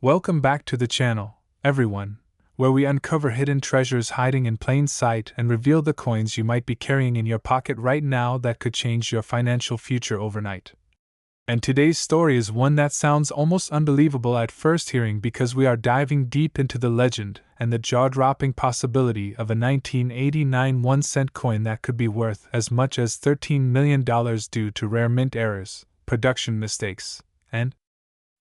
Welcome back to the channel, everyone, where we uncover hidden treasures hiding in plain sight and reveal the coins you might be carrying in your pocket right now that could change your financial future overnight. And today's story is one that sounds almost unbelievable at first hearing because we are diving deep into the legend and the jaw-dropping possibility of a 1989 1-cent coin that could be worth as much as $13 million due to rare mint errors, production mistakes, and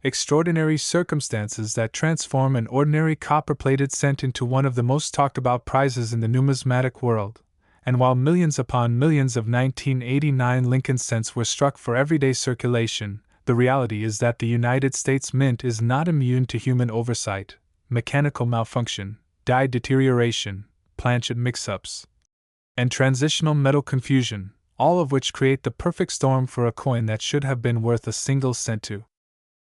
extraordinary circumstances that transform an ordinary copper-plated cent into one of the most talked-about prizes in the numismatic world. And while millions upon millions of 1989 Lincoln cents were struck for everyday circulation, the reality is that the United States Mint is not immune to human oversight, mechanical malfunction, die deterioration, planchet mix-ups, and transitional metal confusion, all of which create the perfect storm for a coin that should have been worth a single cent to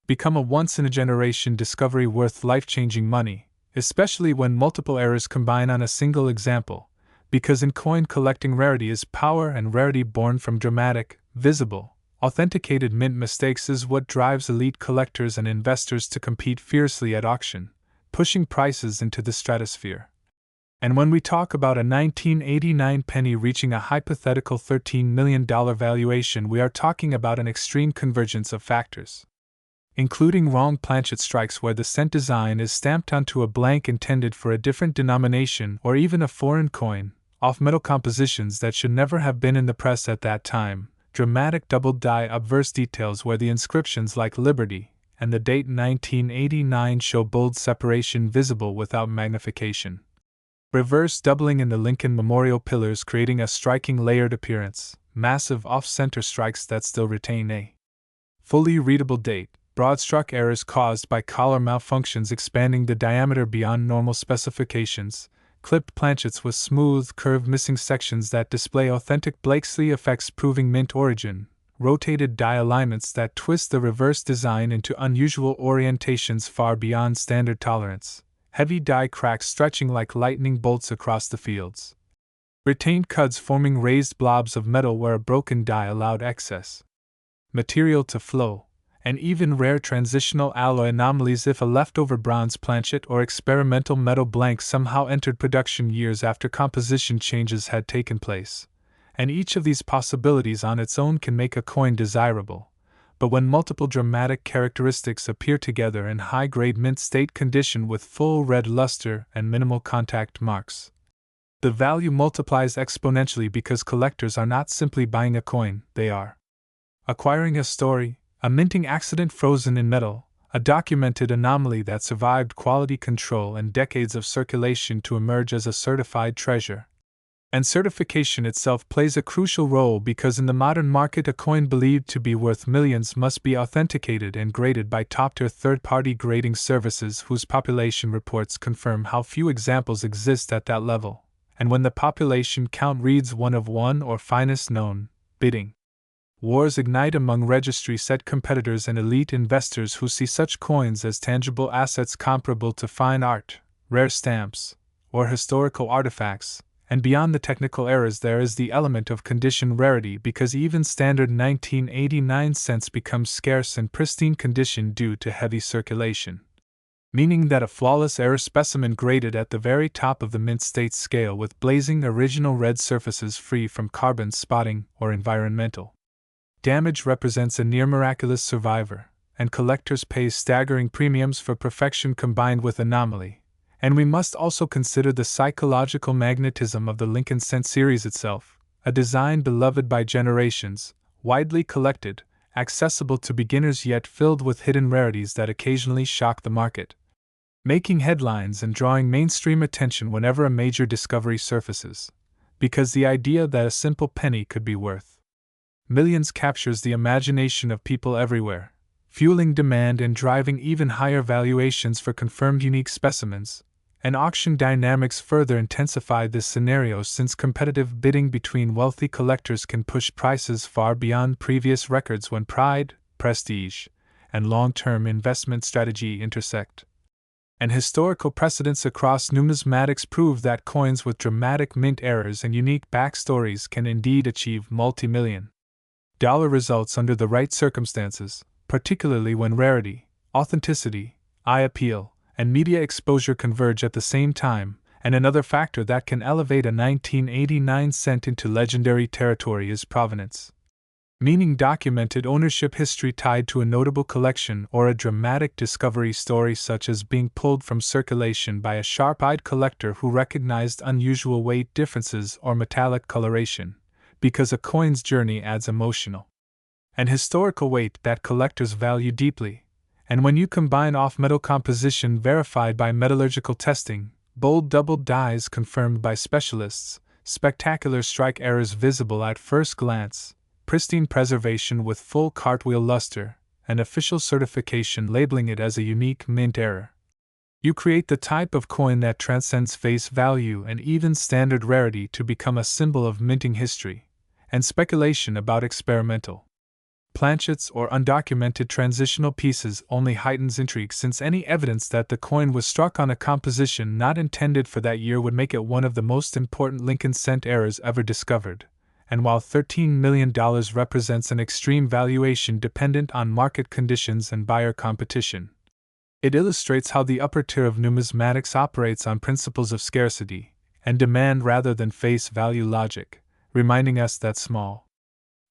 become a once-in-a-generation discovery worth life-changing money, especially when multiple errors combine on a single example, because in coin collecting rarity is power, and rarity born from dramatic, visible, authenticated mint mistakes is what drives elite collectors and investors to compete fiercely at auction, pushing prices into the stratosphere. And when we talk about a 1989 penny reaching a hypothetical $13 million valuation, we are talking about an extreme convergence of factors, including wrong planchet strikes where the cent design is stamped onto a blank intended for a different denomination or even a foreign coin, off-metal compositions that should never have been in the press at that time, dramatic double-die obverse details where the inscriptions like Liberty and the date 1989 show bold separation visible without magnification, reverse doubling in the Lincoln Memorial pillars creating a striking layered appearance, massive off-center strikes that still retain a fully readable date, broad-struck errors caused by collar malfunctions expanding the diameter beyond normal specifications, clipped planchets with smooth, curved missing sections that display authentic Blakesley effects proving mint origin, rotated die alignments that twist the reverse design into unusual orientations far beyond standard tolerance, heavy die cracks stretching like lightning bolts across the fields, retained cuds forming raised blobs of metal where a broken die allowed excess material to flow, and even rare transitional alloy anomalies if a leftover bronze planchet or experimental metal blank somehow entered production years after composition changes had taken place. And each of these possibilities on its own can make a coin desirable, but when multiple dramatic characteristics appear together in high-grade mint state condition with full red luster and minimal contact marks, the value multiplies exponentially because collectors are not simply buying a coin, they are acquiring a story, a minting accident frozen in metal, a documented anomaly that survived quality control and decades of circulation to emerge as a certified treasure. And certification itself plays a crucial role because in the modern market a coin believed to be worth millions must be authenticated and graded by top-tier third-party grading services whose population reports confirm how few examples exist at that level. And when the population count reads 1 of 1 or finest known, bidding wars ignite among registry set competitors and elite investors who see such coins as tangible assets comparable to fine art, rare stamps, or historical artifacts, and beyond the technical errors there is the element of condition rarity because even standard 1989 cents become scarce in pristine condition due to heavy circulation, meaning that a flawless error specimen graded at the very top of the mint state scale with blazing original red surfaces free from carbon spotting or environmental damage represents a near miraculous survivor, and collectors pay staggering premiums for perfection combined with anomaly. And we must also consider the psychological magnetism of the Lincoln cent series itself, a design beloved by generations, widely collected, accessible to beginners yet filled with hidden rarities that occasionally shock the market, making headlines and drawing mainstream attention whenever a major discovery surfaces, because the idea that a simple penny could be worth millions captures the imagination of people everywhere, fueling demand and driving even higher valuations for confirmed unique specimens. And auction dynamics further intensify this scenario since competitive bidding between wealthy collectors can push prices far beyond previous records when pride, prestige, and long-term investment strategy intersect. And historical precedents across numismatics prove that coins with dramatic mint errors and unique backstories can indeed achieve multi-million dollar results under the right circumstances, particularly when rarity, authenticity, eye appeal, and media exposure converge at the same time, and another factor that can elevate a 1989 cent into legendary territory is provenance. Meaning documented ownership history tied to a notable collection or a dramatic discovery story, such as being pulled from circulation by a sharp-eyed collector who recognized unusual weight differences or metallic coloration, because a coin's journey adds emotional and historical weight that collectors value deeply. And when you combine off-metal composition verified by metallurgical testing, bold double dies confirmed by specialists, spectacular strike errors visible at first glance, pristine preservation with full cartwheel luster, and official certification labeling it as a unique mint error, you create the type of coin that transcends face value and even standard rarity to become a symbol of minting history, and speculation about experimental planchets or undocumented transitional pieces only heightens intrigue, since any evidence that the coin was struck on a composition not intended for that year would make it one of the most important Lincoln cent errors ever discovered. And while $13 million represents an extreme valuation dependent on market conditions and buyer competition, it illustrates how the upper tier of numismatics operates on principles of scarcity and demand rather than face value logic, reminding us that small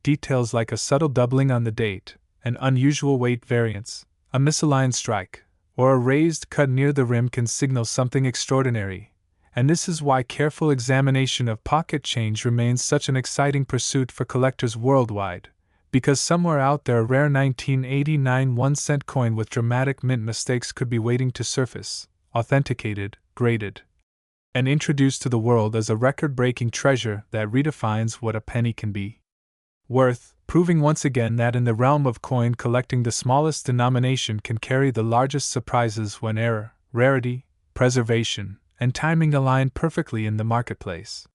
details like a subtle doubling on the date, an unusual weight variance, a misaligned strike, or a raised cut near the rim can signal something extraordinary. And this is why careful examination of pocket change remains such an exciting pursuit for collectors worldwide, because somewhere out there a rare 1989 1-cent coin with dramatic mint mistakes could be waiting to surface, authenticated, graded, and introduced to the world as a record-breaking treasure that redefines what a penny can be worth, proving once again that in the realm of coin collecting the smallest denomination can carry the largest surprises when error, rarity, preservation, and timing align perfectly in the marketplace.